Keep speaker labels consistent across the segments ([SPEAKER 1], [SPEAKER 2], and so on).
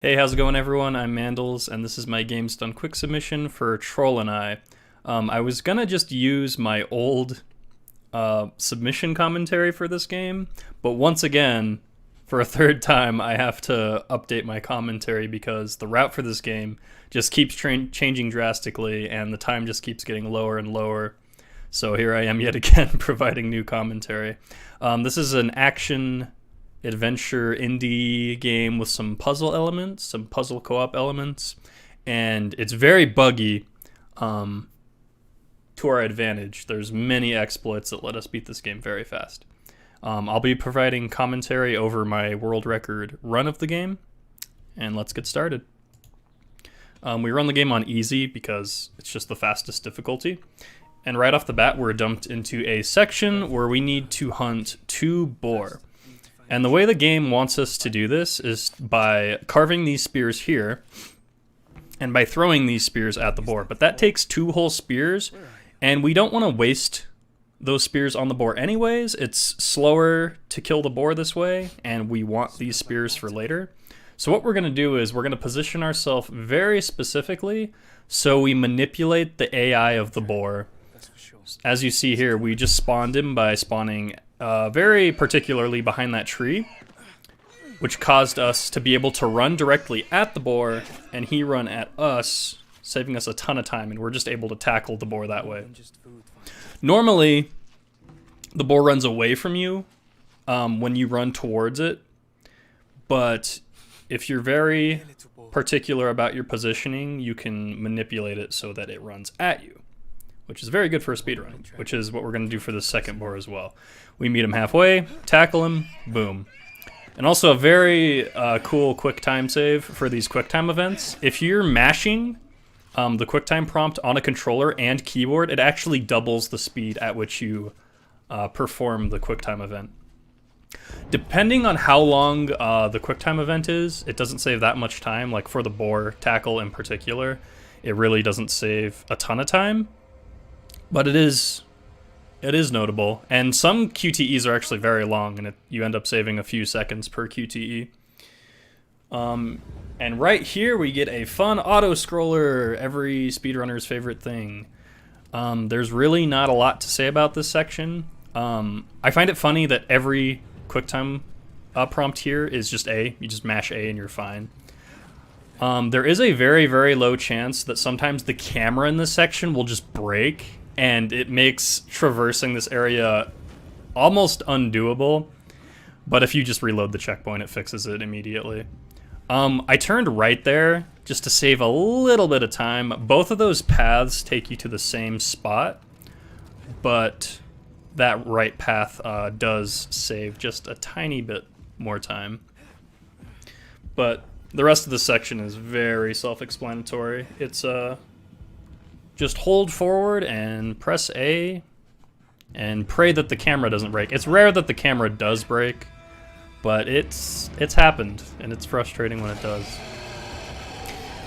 [SPEAKER 1] Hey, how's it going, everyone? I'm Mandles, and this is my Games Done Quick submission for Troll and I. I was gonna just use my old submission commentary for this game, but once again, for a third time, I have to update my commentary because the route for this game just keeps changing drastically, and the time just keeps getting lower and lower. So here I am yet again providing new commentary. This is an action adventure indie game with some puzzle elements, some puzzle co-op elements, and it's very buggy to our advantage. There's many exploits that let us beat this game very fast. I'll be providing commentary over my world record run of the game, and let's get started. We run the game on easy because it's just the fastest difficulty. And right off the bat, we're dumped into a section where we need to hunt 2 boar. And the way the game wants us to do this is by carving these spears here and by throwing these spears at the boar. But that takes 2 whole spears, and we don't want to waste those spears on the boar anyways. It's slower to kill the boar this way, and we want these spears for later. So what we're going to do is we're going to position ourselves very specifically so we manipulate the AI of the boar. As you see here, we just spawned him by spawning very particularly behind that tree, which caused us to be able to run directly at the boar, and he run at us, saving us a ton of time, and we're just able to tackle the boar that way. Normally, the boar runs away from you when you run towards it, but if you're very particular about your positioning, you can manipulate it so that it runs at you, which is very good for a speedrun, which is what we're going to do for the second boar as well. We meet him halfway, tackle him, boom. And also a very cool quick time save for these quick time events. If you're mashing the quick time prompt on a controller and keyboard, it actually doubles the speed at which you perform the quick time event. Depending on how long the quick time event is, it doesn't save that much time. Like for the boar tackle in particular, it really doesn't save a ton of time. But it is notable, and some QTEs are actually very long, and you end up saving a few seconds per QTE. And right here we get a fun auto-scroller, every speedrunner's favorite thing. There's really not a lot to say about this section. I find it funny that every QuickTime prompt here is just A. You just mash A and you're fine. There is a very, very low chance that sometimes the camera in this section will just break, and it makes traversing this area almost undoable. But if you just reload the checkpoint, it fixes it immediately. I turned right there just to save a little bit of time. Both of those paths take you to the same spot, but that right path does save just a tiny bit more time. But the rest of the section is very self-explanatory. It's just hold forward and press A and pray that the camera doesn't break. It's rare that the camera does break, but it's happened, and it's frustrating when it does.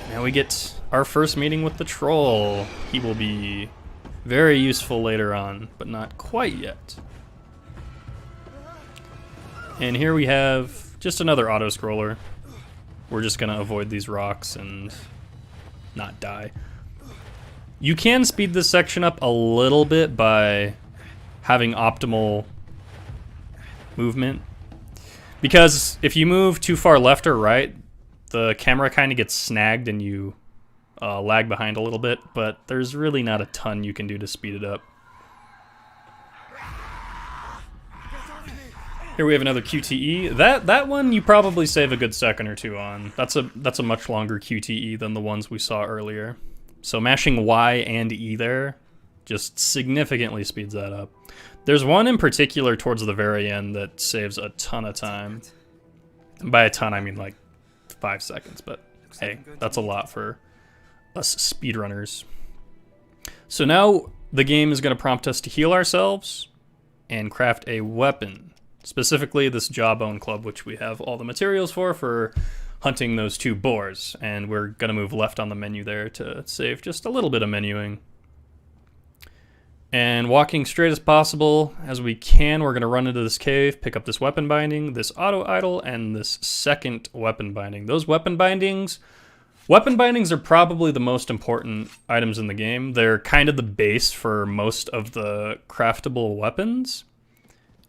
[SPEAKER 1] Now we get our first meeting with the troll. He will be very useful later on, but not quite yet. And here we have just another auto-scroller. We're just gonna avoid these rocks and not die. You can speed this section up a little bit by having optimal movement, because if you move too far left or right, the camera kind of gets snagged and you lag behind a little bit, but there's really not a ton you can do to speed it up. Here we have another QTE. That one you probably save a good second or two on. That's a much longer QTE than the ones we saw earlier. So mashing Y and E there just significantly speeds that up. There's one in particular towards the very end that saves a ton of time. And by a ton, I mean like 5 seconds, but hey, that's a lot for us speedrunners. So now the game is going to prompt us to heal ourselves and craft a weapon. Specifically this jawbone club, which we have all the materials for hunting those 2 boars, and we're gonna move left on the menu there to save just a little bit of menuing. And walking straight as possible as we can, we're going to run into this cave, pick up this weapon binding, this auto idol, and this second weapon binding. Those weapon bindings are probably the most important items in the game. They're kind of the base for most of the craftable weapons.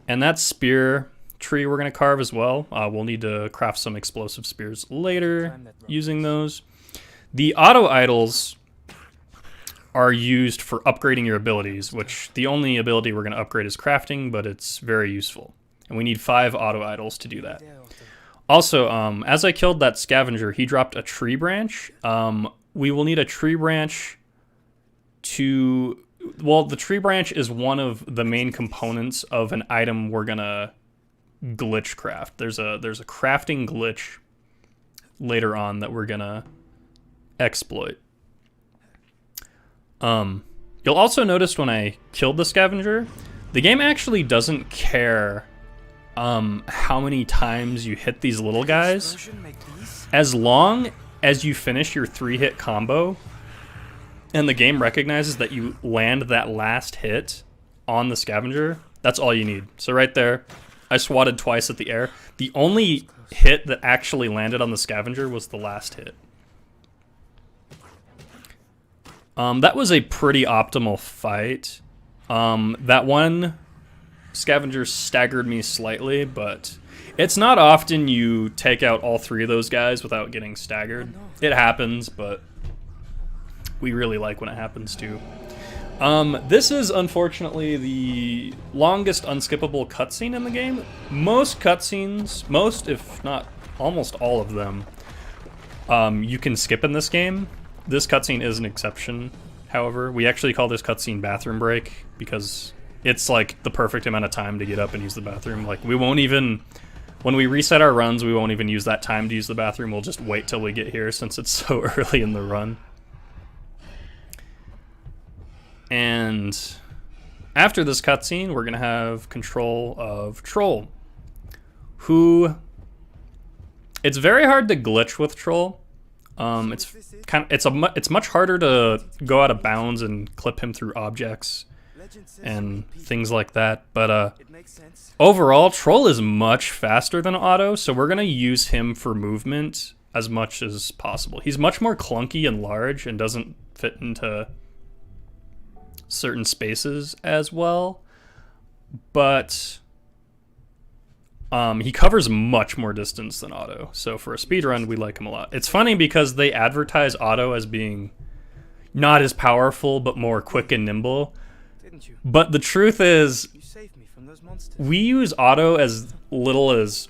[SPEAKER 1] And that spear tree we're going to carve as well. We'll need to craft some explosive spears later using those. The auto idols are used for upgrading your abilities, which the only ability we're going to upgrade is crafting, but it's very useful. And we need 5 auto idols to do that. Also, as I killed that scavenger, he dropped a tree branch. We will need a tree branch to... Well, the tree branch is one of the main components of an item we're going to glitch craft. There's a crafting glitch later on that we're going to exploit. You'll also notice when I killed the scavenger, the game actually doesn't care how many times you hit these little guys. As long as you finish your 3-hit combo and the game recognizes that you land that last hit on the scavenger, that's all you need. So right there, I swatted twice at the air. The only hit that actually landed on the scavenger was the last hit. That was a pretty optimal fight. That one scavenger staggered me slightly, but it's not often you take out all 3 of those guys without getting staggered. It happens, but we really like when it happens too. This is unfortunately the longest unskippable cutscene in the game. Most cutscenes, if not almost all of them, you can skip in this game. This cutscene is an exception, however. We actually call this cutscene bathroom break because it's like the perfect amount of time to get up and use the bathroom. Like, we won't even, when we reset our runs, we won't even use that time to use the bathroom. We'll just wait till we get here since it's so early in the run. And after this cutscene, we're going to have control of Troll, who, it's very hard to glitch with Troll. It's much harder to go out of bounds and clip him through objects and things like that. But overall, Troll is much faster than Auto, so we're gonna use him for movement as much as possible. He's much more clunky and large and doesn't fit into certain spaces as well, but he covers much more distance than Auto, so for a speedrun, we like him a lot. It's funny because they advertise Auto as being not as powerful, but more quick and nimble. But the truth is, we use Auto as little as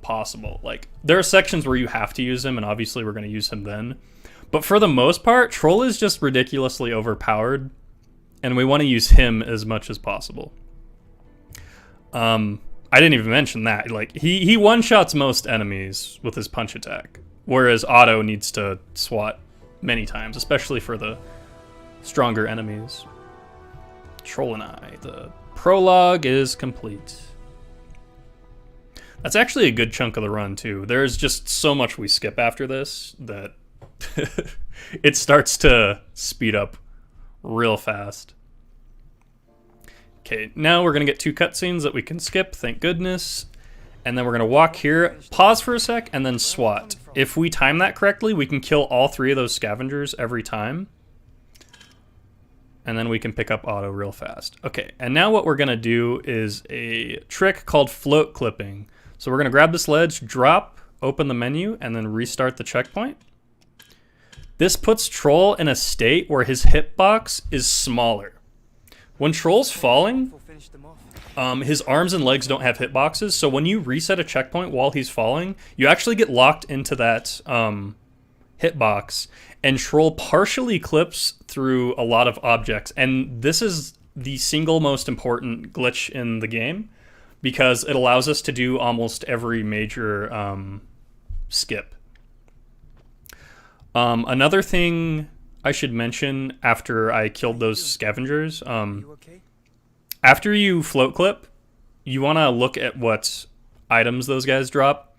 [SPEAKER 1] possible. Like, there are sections where you have to use him, and obviously we're going to use him then. But for the most part, Troll is just ridiculously overpowered, and we want to use him as much as possible. I didn't even mention that. Like, he one-shots most enemies with his punch attack, whereas Auto needs to swat many times, especially for the stronger enemies. Troll and I. The prologue is complete. That's actually a good chunk of the run, too. There's just so much we skip after this that it starts to speed up real fast. Okay, now we're going to get 2 cutscenes that we can skip, thank goodness. And then we're going to walk here, pause for a sec, and then swat. If we time that correctly, we can kill all 3 of those scavengers every time. And then we can pick up Auto real fast. Okay, and now what we're going to do is a trick called float clipping. So we're going to grab this ledge, drop, open the menu, and then restart the checkpoint. This puts Troll in a state where his hitbox is smaller. When Troll's falling, his arms and legs don't have hitboxes, so when you reset a checkpoint while he's falling, you actually get locked into that hitbox, and Troll partially clips through a lot of objects. And this is the single most important glitch in the game, because it allows us to do almost every major skip. Another thing I should mention after I killed those scavengers, after you float clip, you want to look at what items those guys drop.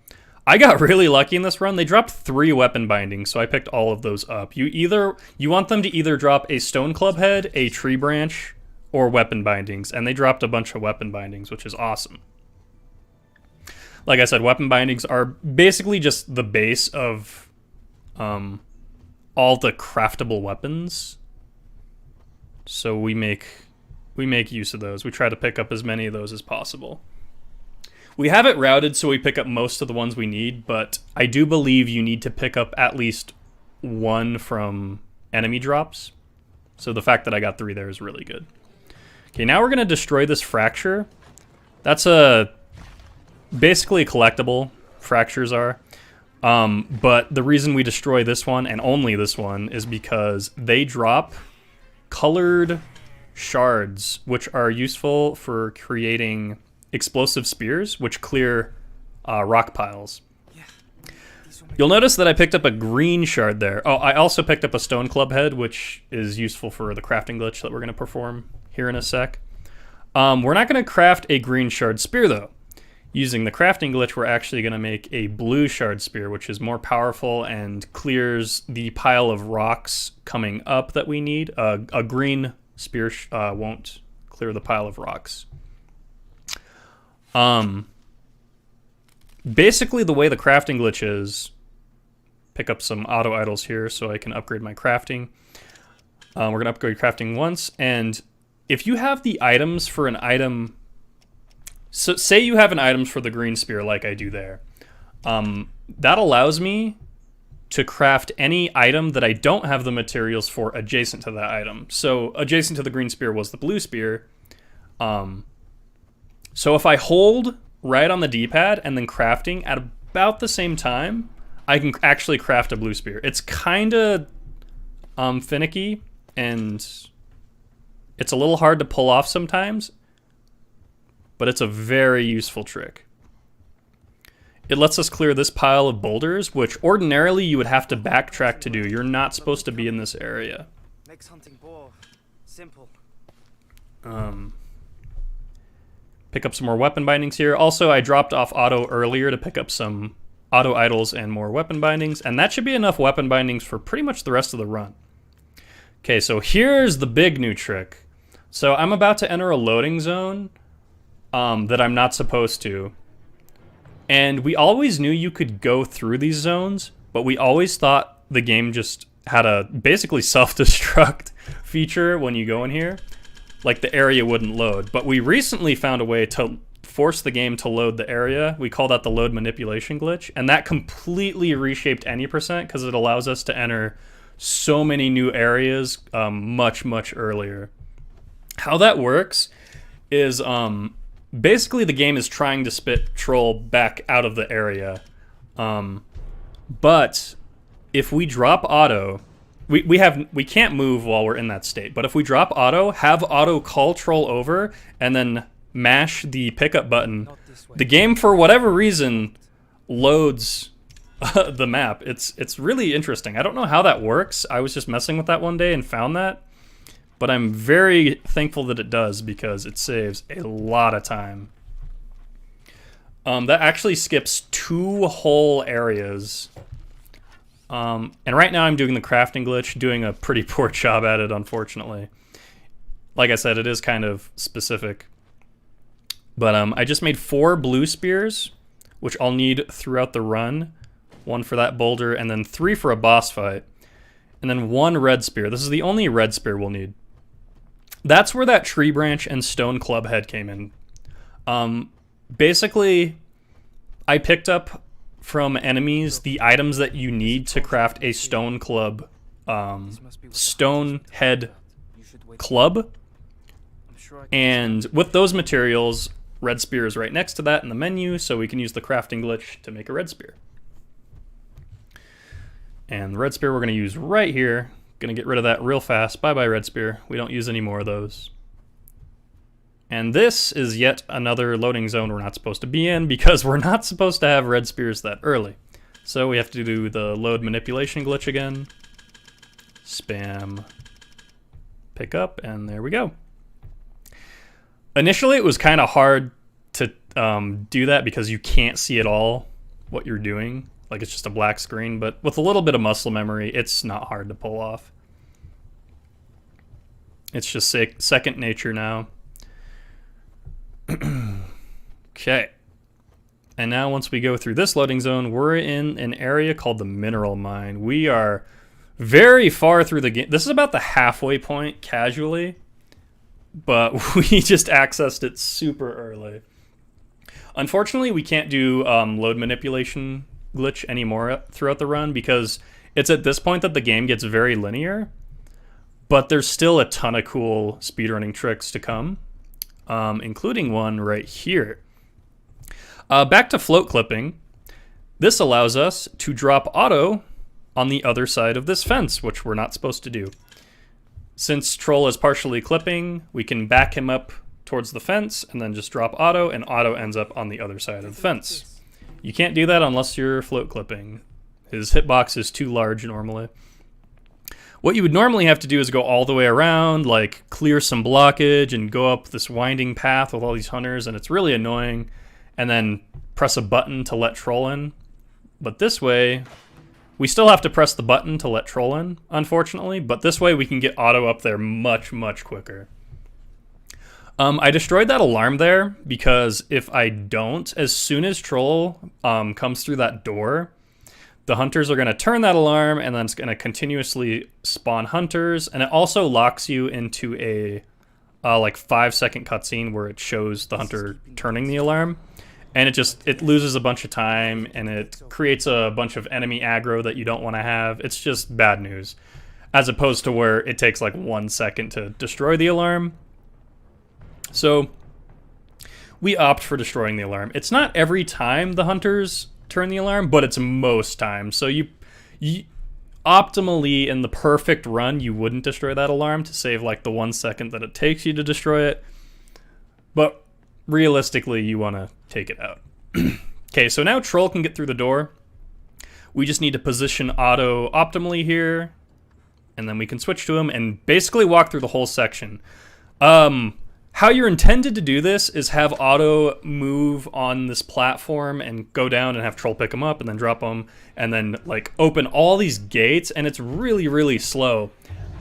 [SPEAKER 1] I got really lucky in this run. They dropped 3 weapon bindings, so I picked all of those up. You want them to either drop a stone club head, a tree branch, or weapon bindings, and they dropped a bunch of weapon bindings, which is awesome. Like I said, weapon bindings are basically just the base of all the craftable weapons. So we make use of those. We try to pick up as many of those as possible. We have it routed so we pick up most of the ones we need, but I do believe you need to pick up at least one from enemy drops. So the fact that I got 3 there is really good. Okay, now we're going to destroy this fracture. That's basically a collectible, fractures are. But the reason we destroy this one, and only this one, is because they drop colored shards, which are useful for creating explosive spears, which clear rock piles. You'll notice that I picked up a green shard there. Oh, I also picked up a stone club head, which is useful for the crafting glitch that we're going to perform here in a sec. We're not going to craft a green shard spear, though. Using the crafting glitch, we're actually going to make a blue shard spear, which is more powerful and clears the pile of rocks coming up that we need. A green spear won't clear the pile of rocks. Basically, the way the crafting glitch is, pick up some auto idols here so I can upgrade my crafting. We're going to upgrade crafting once, and if you have the items for an item, so say you have an item for the green spear like I do there, that allows me to craft any item that I don't have the materials for adjacent to that item. So adjacent to the green spear was the blue spear. So if I hold right on the D-pad and then crafting at about the same time, I can actually craft a blue spear. It's kind of finicky, and it's a little hard to pull off sometimes, but it's a very useful trick. It lets us clear this pile of boulders, which ordinarily you would have to backtrack to do. You're not supposed to be in this area.
[SPEAKER 2] Makes hunting boar simple.
[SPEAKER 1] Pick up some more weapon bindings here. Also, I dropped off auto earlier to pick up some auto idols and more weapon bindings, and that should be enough weapon bindings for pretty much the rest of the run. Okay, so here's the big new trick. So I'm about to enter a loading zone that I'm not supposed to. And we always knew you could go through these zones, but we always thought the game just had a basically self-destruct feature when you go in here. Like the area wouldn't load. But we recently found a way to force the game to load the area. We call that the load manipulation glitch. And that completely reshaped any percent because it allows us to enter so many new areas much, much earlier. How that works is basically the game is trying to spit troll back out of the area. But if we drop auto, we can't move while we're in that state. But if we drop auto, have auto call troll over, and then mash the pickup button, the game for whatever reason loads the map. It's really interesting. I don't know how that works. I was just messing with that one day and found that. But I'm very thankful that it does because it saves a lot of time. That actually skips 2 whole areas. And right now I'm doing the crafting glitch, doing a pretty poor job at it, unfortunately. Like I said, it is kind of specific. But I just made 4 blue spears, which I'll need throughout the run. 1 for that boulder, and then 3 for a boss fight. And then 1 red spear. This is the only red spear we'll need. That's where that tree branch and stone club head came in. Basically, I picked up from enemies the items that you need to craft a stone club, stone head club. And with those materials, red spear is right next to that in the menu, so we can use the crafting glitch to make a red spear. And the red spear we're going to use right here. Gonna get rid of that real fast. Bye-bye, red spear. We don't use any more of those. And this is yet another loading zone we're not supposed to be in because we're not supposed to have red spears that early. So we have to do the load manipulation glitch again. Spam pick up, and there we go. Initially, it was kind of hard to do that because you can't see at all what you're doing. Like, it's just a black screen, but with a little bit of muscle memory, it's not hard to pull off. It's just second nature now. Okay. And now once we go through this loading zone, we're in an area called the mineral mine. We are very far through the game. This is about the halfway point casually, but we just accessed it super early. Unfortunately, we can't do load manipulation glitch anymore throughout the run because it's at this point that the game gets very linear, but there's still a ton of cool speedrunning tricks to come, including one right here. Back to float clipping. This allows us to drop Otto on the other side of this fence, which we're not supposed to do. Since Troll is partially clipping, we can back him up towards the fence and then just drop Otto, and Otto ends up on the other side of the fence. You can't do that unless you're float clipping. His hitbox is too large normally. What you would normally have to do is go all the way around, like clear some blockage and go up this winding path with all these hunters, and it's really annoying, and then press a button to let Troll in. But this way, we still have to press the button to let Troll in, unfortunately, but this way we can get Otto up there much, much quicker. I destroyed that alarm there because if I don't, as soon as Troll comes through that door, the hunters are going to turn that alarm, and then it's going to continuously spawn hunters, and it also locks you into a like 5-second cutscene where it shows the hunter turning the alarm, and it loses a bunch of time, and it creates a bunch of enemy aggro that you don't want to have. It's just bad news, as opposed to where it takes like 1 second to destroy the alarm. So we opt for destroying the alarm. It's not every time the hunters turn the alarm, but it's most times. So you optimally, in the perfect run, you wouldn't destroy that alarm to save like the 1 second that it takes you to destroy it. But realistically, you want to take it out. Okay, so now Troll can get through the door. We just need to position Otto optimally here, and then we can switch to him and basically walk through the whole section. How you're intended to do this is have Otto move on this platform and go down and have Troll pick him up and then drop him and then like open all these gates, and it's really, really slow.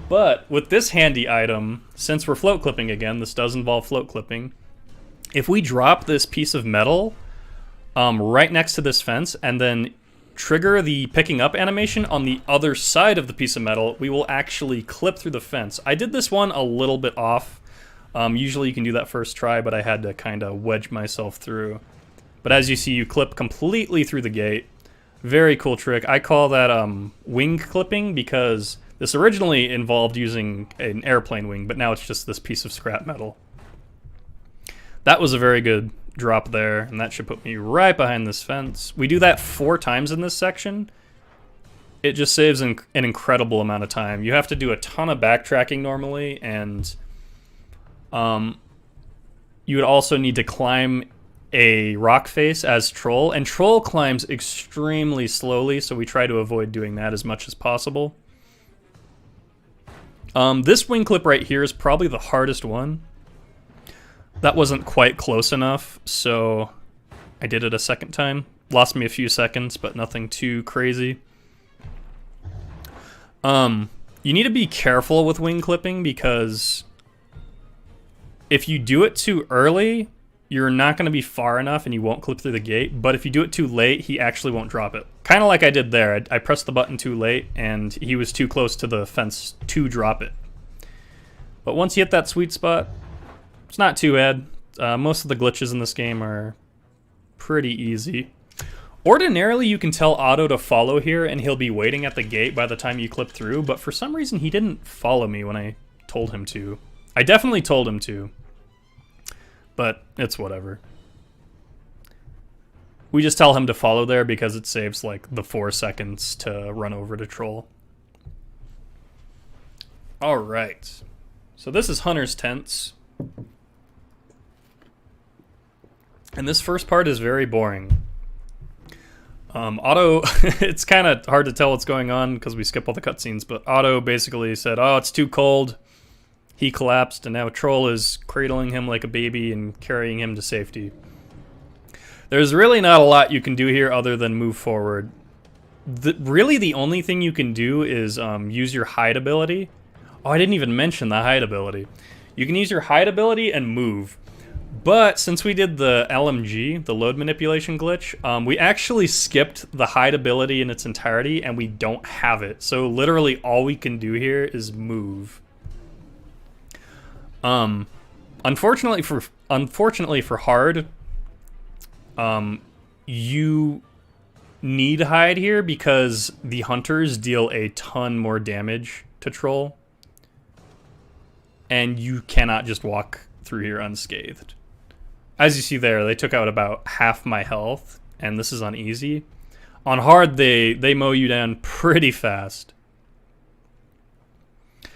[SPEAKER 1] But with this handy item, since we're float clipping again, this does involve float clipping. If we drop this piece of metal right next to this fence and then trigger the picking up animation on the other side of the piece of metal, we will actually clip through the fence. I did this one a little bit off. Usually you can do that first try, but I had to kind of wedge myself through. But as you see, you clip completely through the gate. Very cool trick. I call that wing clipping because this originally involved using an airplane wing, but now it's just this piece of scrap metal. That was a very good drop there, and that should put me right behind this fence. We do that 4 times in this section. It just saves an incredible amount of time. You have to do a ton of backtracking normally, and you would also need to climb a rock face as Troll, and Troll climbs extremely slowly, so we try to avoid doing that as much as possible. This wing clip right here is probably the hardest one. That wasn't quite close enough, so I did it a second time. Lost me a few seconds, but nothing too crazy. You need to be careful with wing clipping because if you do it too early, you're not going to be far enough and you won't clip through the gate. But if you do it too late, he actually won't drop it. Kind of like I did there. I pressed the button too late and he was too close to the fence to drop it. But once you hit that sweet spot, it's not too bad. Most of the glitches in this game are pretty easy. Ordinarily, you can tell Otto to follow here and he'll be waiting at the gate by the time you clip through. But for some reason, he didn't follow me when I told him to. I definitely told him to, but it's whatever. We just tell him to follow there because it saves like the 4 seconds to run over to Troll. All right, so this is Hunter's Tents. And this first part is very boring. Otto, it's kind of hard to tell what's going on because we skip all the cutscenes, but Otto basically said, oh, it's too cold. He collapsed, and now Troll is cradling him like a baby and carrying him to safety. There's really not a lot you can do here other than move forward. Really, the only thing you can do is use your hide ability. Oh, I didn't even mention the hide ability. You can use your hide ability and move. But since we did the LMG, the load manipulation glitch, we actually skipped the hide ability in its entirety, and we don't have it. So literally all we can do here is move. Unfortunately for hard, you need hide here because the hunters deal a ton more damage to troll, and you cannot just walk through here unscathed. As you see there, they took out about half my health, and this is on easy. On hard, they mow you down pretty fast.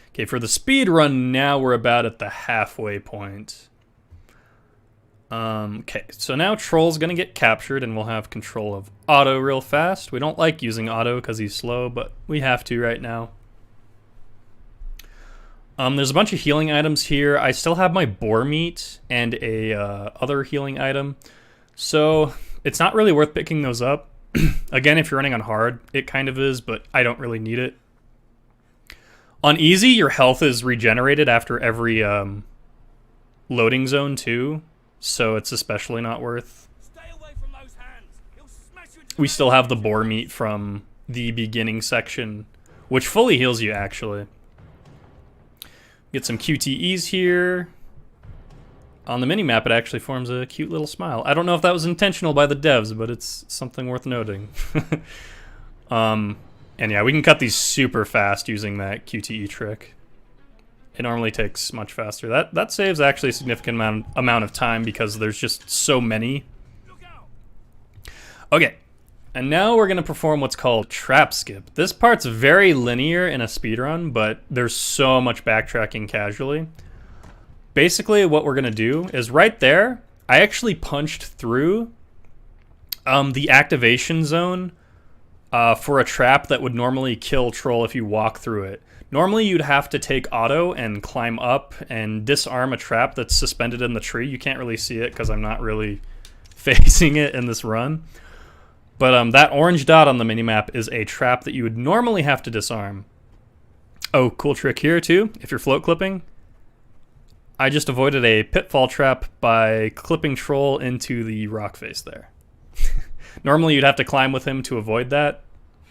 [SPEAKER 1] Okay, for the speed run, now we're about at the halfway point. Okay, so now Troll's gonna get captured, and we'll have control of Otto real fast. We don't like using Otto because he's slow, but we have to right now. There's a bunch of healing items here. I still have my boar meat and a other healing item, so it's not really worth picking those up. Again, if you're running on hard, it kind of is, but I don't really need it. On easy, your health is regenerated after every loading zone too, so it's especially not worth.
[SPEAKER 2] Stay away from those hands. He'll smash you into
[SPEAKER 1] We still have the boar meat from the beginning section, which fully heals you actually. Get some QTEs here. On the minimap, it actually forms a cute little smile. I don't know if that was intentional by the devs, but it's something worth noting. And yeah, we can cut these super fast using that QTE trick. It normally takes much faster. That saves actually a significant amount of time because there's just so many. Okay, and now we're gonna perform what's called trap skip. This part's very linear in a speedrun, but there's so much backtracking casually. Basically, what we're gonna do is right there, I actually punched through the activation zone for a trap that would normally kill Troll if you walk through it. Normally, you'd have to take Auto and climb up and disarm a trap that's suspended in the tree. You can't really see it because I'm not really facing it in this run. But that orange dot on the minimap is a trap that you would normally have to disarm. Oh, cool trick here too. If you're float clipping, I just avoided a pitfall trap by clipping Troll into the rock face there. Normally you'd have to climb with him to avoid that,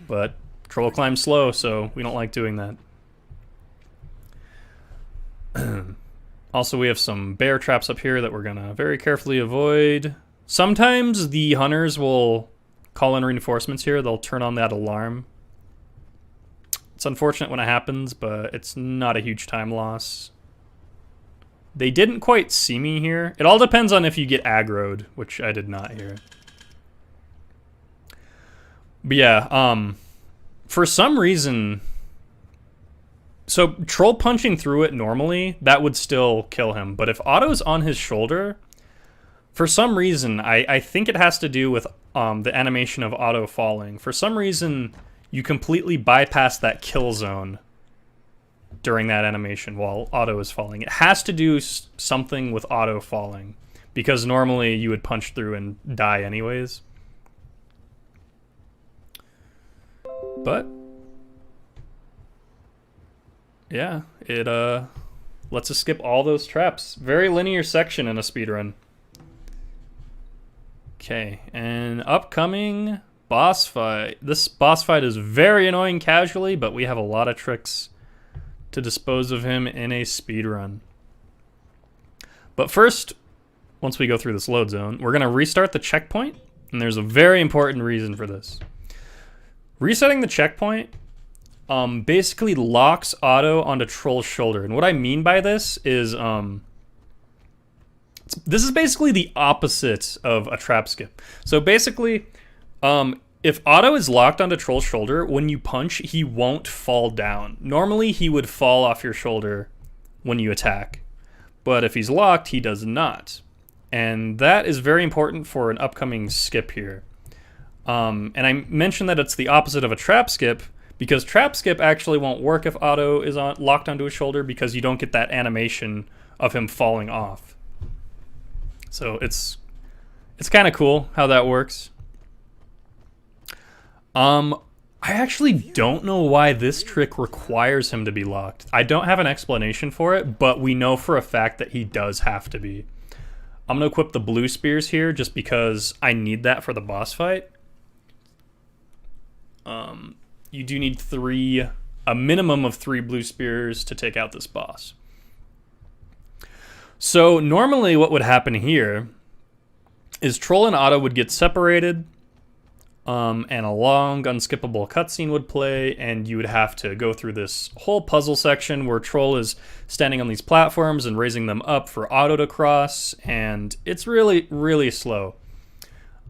[SPEAKER 1] but Troll climbs slow, so we don't like doing that. Also, we have some bear traps up here that we're gonna very carefully avoid. Sometimes the hunters will call in reinforcements here. They'll turn on that alarm. It's unfortunate when it happens, but it's not a huge time loss. They didn't quite see me here. It all depends on if you get aggroed, which I did not here. But yeah, for some reason... So, Troll punching through it normally, that would still kill him. But if Otto's on his shoulder, for some reason, I think it has to do with the animation of Otto falling. For some reason, you completely bypass that kill zone during that animation while Otto is falling. It has to do something with Otto falling, because normally you would punch through and die anyways. But yeah, it lets us skip all those traps. Very linear section in a speedrun. Okay, and upcoming boss fight. This boss fight is very annoying casually, but we have a lot of tricks to dispose of him in a speedrun. But first, once we go through this load zone, we're going to restart the checkpoint, and there's a very important reason for this. Resetting the checkpoint basically locks Otto onto Troll's shoulder, and what I mean by this is this is basically the opposite of a trap skip. So basically, if Otto is locked onto Troll's shoulder, when you punch, he won't fall down. Normally, he would fall off your shoulder when you attack. But if he's locked, he does not. And that is very important for an upcoming skip here. And I mentioned that it's the opposite of a trap skip, because trap skip actually won't work if Otto is locked onto his shoulder, because you don't get that animation of him falling off. So it's kind of cool how that works. I actually don't know why this trick requires him to be locked. I don't have an explanation for it, but we know for a fact that he does have to be. I'm going to equip the blue spears here just because I need that for the boss fight. You do need a minimum of 3 blue spears to take out this boss. So normally what would happen here is Troll and Otto would get separated, and a long unskippable cutscene would play, and you would have to go through this whole puzzle section where Troll is standing on these platforms and raising them up for Otto to cross, and it's really, really slow.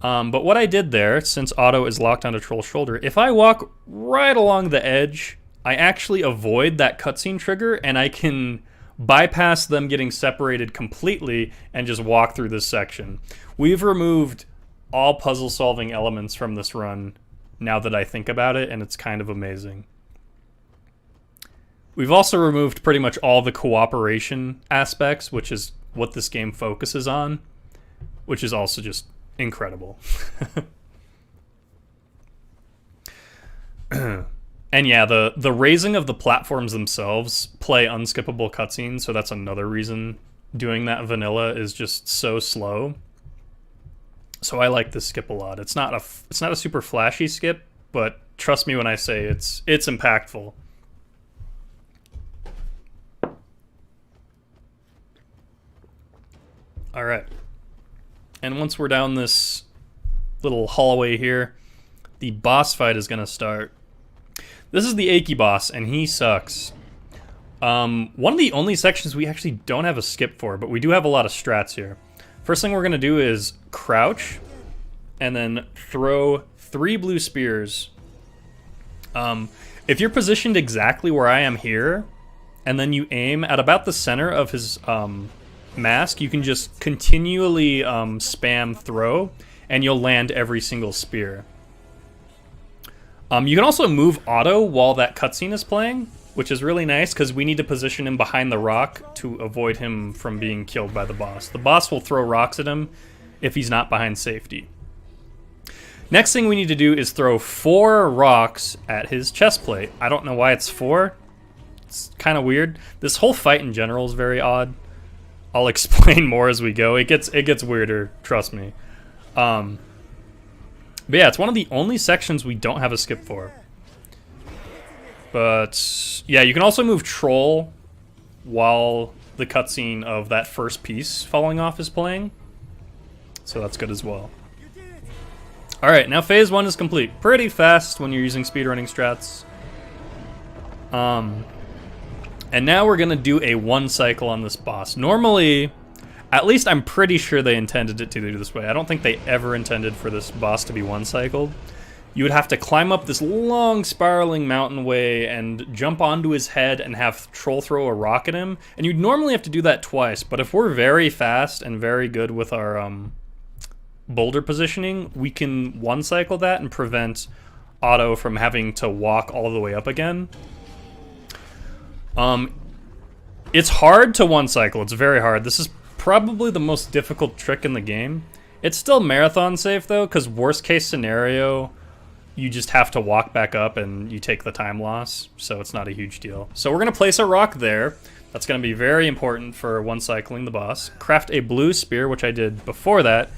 [SPEAKER 1] But what I did there, since Otto is locked onto Troll's shoulder, if I walk right along the edge, I actually avoid that cutscene trigger, and I can bypass them getting separated completely and just walk through this section. We've removed all puzzle-solving elements from this run now that I think about it, and it's kind of amazing. We've also removed pretty much all the cooperation aspects, which is what this game focuses on, which is also just incredible. And yeah, the raising of the platforms themselves play unskippable cutscenes, so that's another reason doing that vanilla is just so slow. So I like this skip a lot. It's not a super flashy skip, but trust me when I say it's impactful. All right. And once we're down this little hallway here, the boss fight is going to start. This is the Aki boss, and he sucks. One of the only sections we actually don't have a skip for, but we do have a lot of strats here. First thing we're going to do is crouch, and then throw 3 blue spears. If you're positioned exactly where I am here, and then you aim at about the center of his mask, you can just continually spam throw, and you'll land every single spear. You can also move Otto while that cutscene is playing, which is really nice because we need to position him behind the rock to avoid him from being killed by the boss. The boss will throw rocks at him if he's not behind safety. Next thing we need to do is throw 4 rocks at his chest plate. I don't know why it's 4. It's kind of weird. This whole fight in general is very odd. I'll explain more as we go. It gets weirder, trust me. But yeah, it's one of the only sections we don't have a skip for. But yeah, you can also move Troll while the cutscene of that first piece falling off is playing. So that's good as well. Alright, now phase 1 is complete. Pretty fast when you're using speedrunning strats. And now we're gonna do a 1 cycle on this boss. Normally, at least I'm pretty sure they intended it to do this way. I don't think they ever intended for this boss to be 1 cycled. You would have to climb up this long spiraling mountain way and jump onto his head and have Troll throw a rock at him. And you'd normally have to do that twice, but if we're very fast and very good with our boulder positioning, we can 1 cycle that and prevent Otto from having to walk all the way up again. It's hard to 1 cycle. It's very hard. This is probably the most difficult trick in the game. It's still marathon safe though, because worst case scenario, you just have to walk back up and you take the time loss, so it's not a huge deal. So we're going to place a rock there. That's going to be very important for 1 cycling the boss. Craft a blue spear, which I did before that,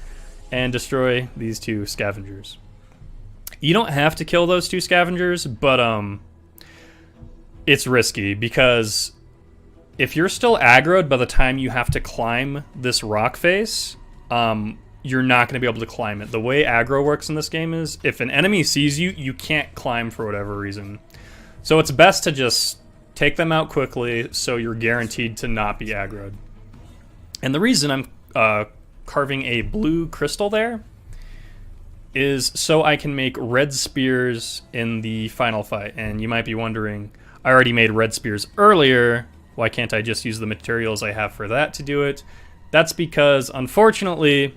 [SPEAKER 1] and destroy these 2 scavengers. You don't have to kill those 2 scavengers, but it's risky because if you're still aggroed by the time you have to climb this rock face, you're not going to be able to climb it. The way aggro works in this game is if an enemy sees you, you can't climb for whatever reason. So it's best to just take them out quickly so you're guaranteed to not be aggroed. And the reason I'm carving a blue crystal there is so I can make red spears in the final fight. And you might be wondering, I already made red spears earlier. Why can't I just use the materials I have for that to do it? That's because, unfortunately,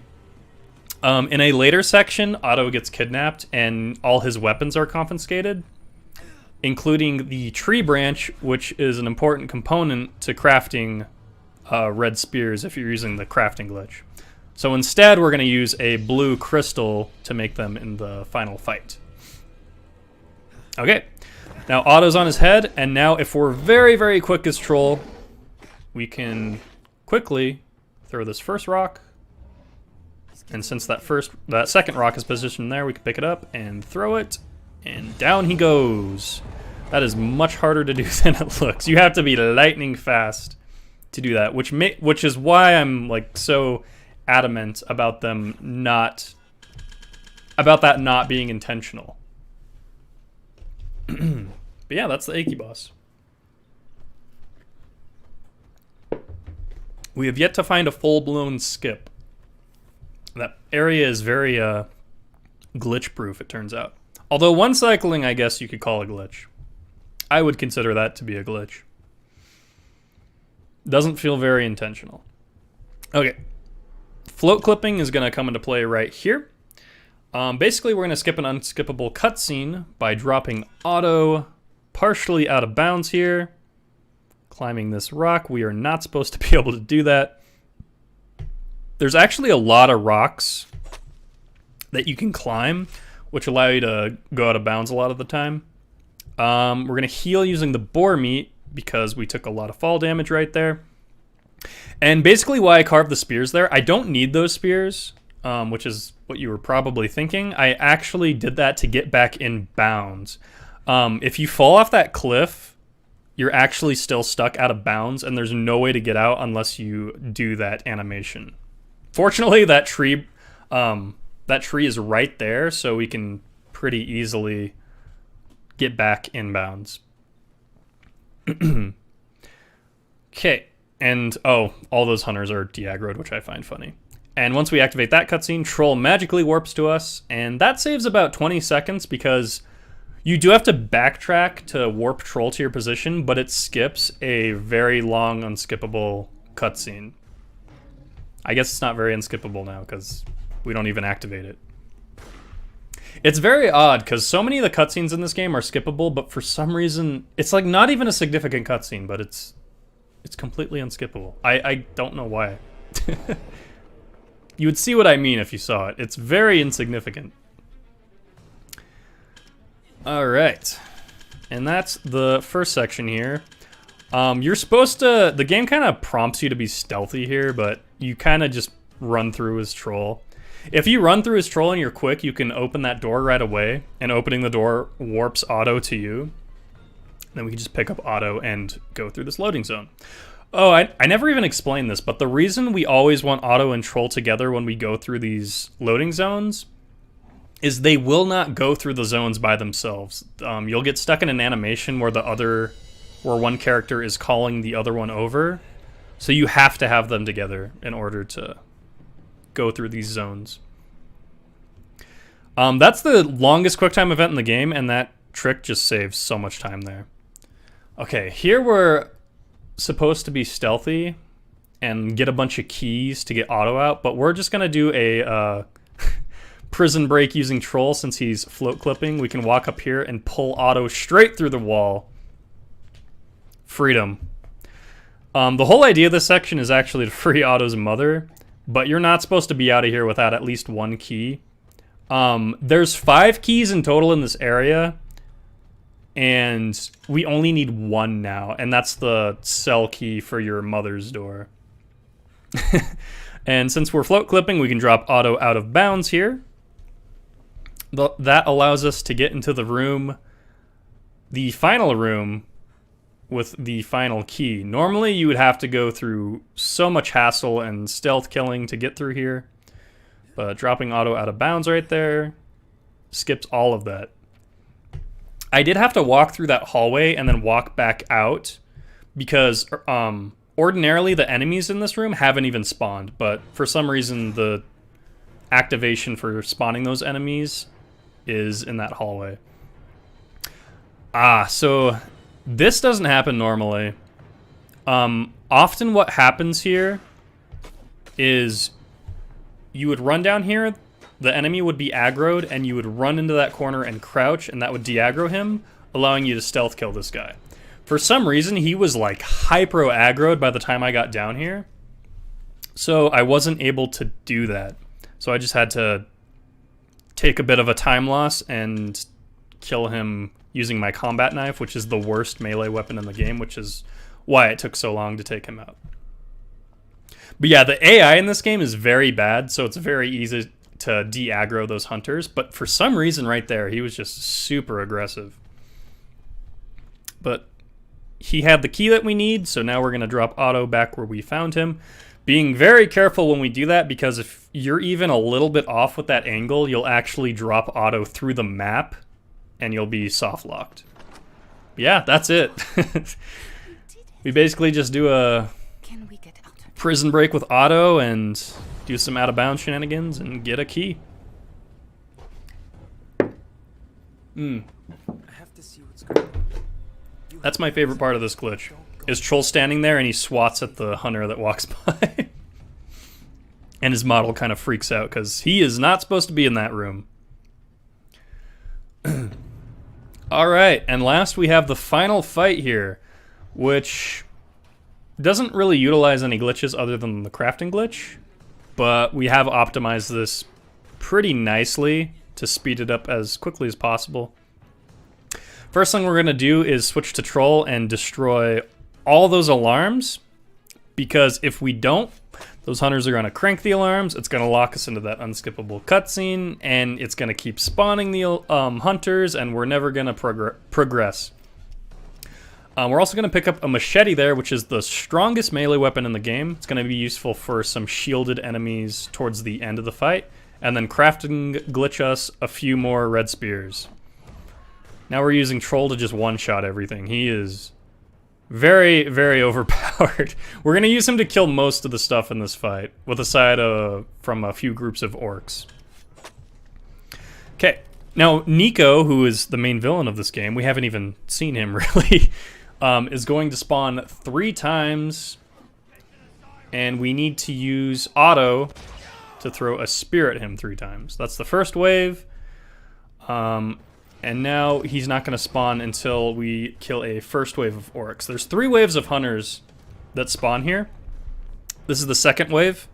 [SPEAKER 1] in a later section, Otto gets kidnapped and all his weapons are confiscated, including the tree branch, which is an important component to crafting red spears if you're using the crafting glitch. So instead, we're going to use a blue crystal to make them in the final fight. Okay, now Otto's on his head, and now if we're very, very quick as Troll, we can quickly throw this first rock. And since that second rock is positioned there, we can pick it up and throw it, and down he goes. That is much harder to do than it looks. You have to be lightning fast to do that, which is why I'm like so adamant about that not being intentional. But yeah, that's the Aki boss. We have yet to find a full-blown skip. That area is very glitch-proof, it turns out. Although one cycling, I guess you could call a glitch. I would consider that to be a glitch. Doesn't feel very intentional. Okay. Float clipping is going to come into play right here. Basically, we're going to skip an unskippable cutscene by dropping Otto partially out of bounds here. Climbing this rock. We are not supposed to be able to do that. There's actually a lot of rocks that you can climb, which allow you to go out of bounds a lot of the time. We're going to heal using the boar meat because we took a lot of fall damage right there. And basically why I carved the spears there, I don't need those spears, which is what you were probably thinking. I actually did that to get back in bounds. If you fall off that cliff, you're actually still stuck out of bounds, and there's no way to get out unless you do that animation. Fortunately, that tree is right there, so we can pretty easily get back in bounds. Okay, and all those hunters are de-aggroed, which I find funny. And once we activate that cutscene, Troll magically warps to us, and that saves about 20 seconds because you do have to backtrack to warp Troll to your position, but it skips a very long, unskippable cutscene. I guess it's not very unskippable now because we don't even activate it. It's very odd because so many of the cutscenes in this game are skippable, but for some reason, it's like not even a significant cutscene, but it's completely unskippable. I don't know why. You would see what I mean if you saw it. It's very insignificant. Alright. And that's the first section here. You're supposed to... The game kind of prompts you to be stealthy here, but you kind of just run through as Troll. If you run through as Troll and you're quick, you can open that door right away, and opening the door warps Otto to you. Then we can just pick up Otto and go through this loading zone. Oh, I never even explained this, but the reason we always want Otto and Troll together when we go through these loading zones is they will not go through the zones by themselves. You'll get stuck in an animation where one character is calling the other one over, so you have to have them together in order to go through these zones. That's the longest QuickTime event in the game, and that trick just saves so much time there. Okay, here we're supposed to be stealthy and get a bunch of keys to get Otto out, but we're just gonna do a prison break using Troll since he's float clipping. We can walk up here and pull Otto straight through the wall. Freedom. The whole idea of this section is actually to free Otto's mother, but you're not supposed to be out of here without at least one key. There's 5 keys in total in this area, and we only need 1 now, and that's the cell key for your mother's door. And since we're float clipping, we can drop Otto out of bounds here. That allows us to get into the room, the final room, with the final key. Normally, you would have to go through so much hassle and stealth killing to get through here, but dropping Otto out of bounds right there skips all of that. I did have to walk through that hallway and then walk back out because ordinarily the enemies in this room haven't even spawned, but for some reason the activation for spawning those enemies is in that hallway. So this doesn't happen normally. Often what happens here is you would run down here, the enemy would be aggroed, and you would run into that corner and crouch, and that would de-aggro him, allowing you to stealth kill this guy. For some reason, he was like hyper-aggroed by the time I got down here, so I wasn't able to do that. So I just had to take a bit of a time loss and kill him using my combat knife, which is the worst melee weapon in the game, which is why it took so long to take him out. But yeah, the AI in this game is very bad, so it's very easy to de-aggro those hunters. But for some reason right there, he was just super aggressive. But he had the key that we need, so now we're going to drop Otto back where we found him. Being very careful when we do that, because if you're even a little bit off with that angle, you'll actually drop Otto through the map, and you'll be soft-locked. Yeah, that's it. We basically just do a prison break with Otto and do some out-of-bounds shenanigans and get a key.
[SPEAKER 2] I have to see what's going on.
[SPEAKER 1] That's my favorite part of this glitch. Is Troll standing there and he swats at the hunter that walks by. And his model kind of freaks out because he is not supposed to be in that room. Alright, and last we have the final fight here, which doesn't really utilize any glitches other than the crafting glitch, but we have optimized this pretty nicely to speed it up as quickly as possible. First thing we're going to do is switch to Troll and destroy all those alarms, because if we don't, those hunters are going to crank the alarms, it's going to lock us into that unskippable cutscene, and it's going to keep spawning the hunters, and we're never going to progress. We're also going to pick up a machete there, which is the strongest melee weapon in the game. It's going to be useful for some shielded enemies towards the end of the fight, and then crafting glitch us a few more red spears. Now we're using Troll to just one-shot everything. He is very, very overpowered. We're going to use him to kill most of the stuff in this fight, with a side from a few groups of orcs. Okay, now Nico, who is the main villain of this game, we haven't even seen him really, is going to spawn 3 times, and we need to use Otto to throw a spear at him 3 times. That's the first wave. And now he's not going to spawn until we kill a first wave of orcs. There's 3 waves of hunters that spawn here. This is the second wave.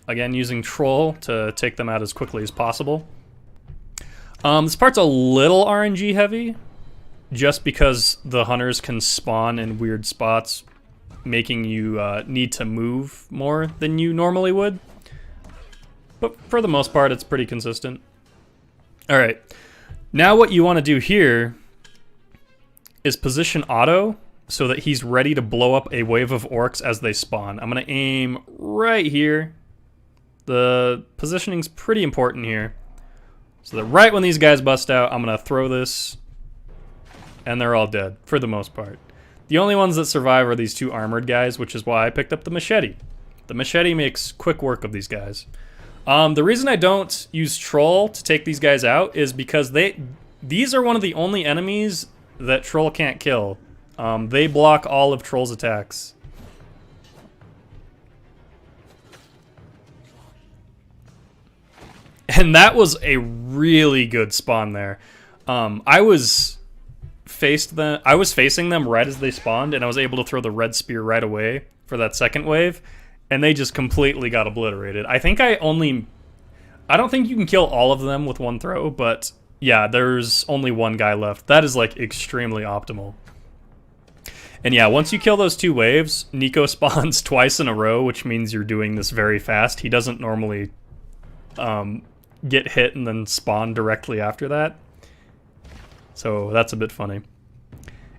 [SPEAKER 1] Again, using Troll to take them out as quickly as possible. This part's a little RNG heavy, just because the hunters can spawn in weird spots, making you need to move more than you normally would. But for the most part, it's pretty consistent. Alright. Now what you want to do here is position Otto so that he's ready to blow up a wave of orcs as they spawn. I'm going to aim right here. The positioning's pretty important here. So that right when these guys bust out, I'm going to throw this, and they're all dead, for the most part. The only ones that survive are these 2 armored guys, which is why I picked up the machete. The machete makes quick work of these guys. The reason I don't use Troll to take these guys out is because these are one of the only enemies that Troll can't kill. They block all of Troll's attacks. And that was a really good spawn there. I was facing them right as they spawned, and I was able to throw the red spear right away for that second wave. And they just completely got obliterated. I don't think you can kill all of them with 1 throw, but yeah, there's only 1 guy left. That is like extremely optimal. And yeah, once you kill those 2 waves, Nico spawns twice in a row, which means you're doing this very fast. He doesn't normally get hit and then spawn directly after that. So that's a bit funny.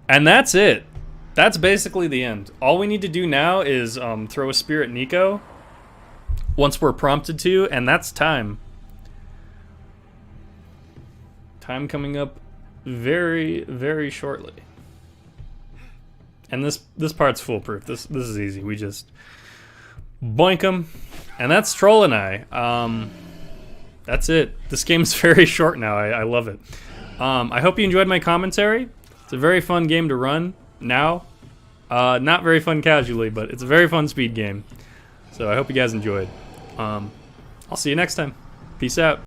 [SPEAKER 1] And that's it. That's basically the end. All we need to do now is throw a spear at Nico once we're prompted to, and that's time. Time coming up very, very shortly. And this part's foolproof. This is easy. We just boink them, and that's Troll and I. That's it. This game's very short now. I love it. I hope you enjoyed my commentary. It's a very fun game to run now. Not very fun casually, but it's a very fun speed game. So I hope you guys enjoyed. I'll see you next time. Peace out.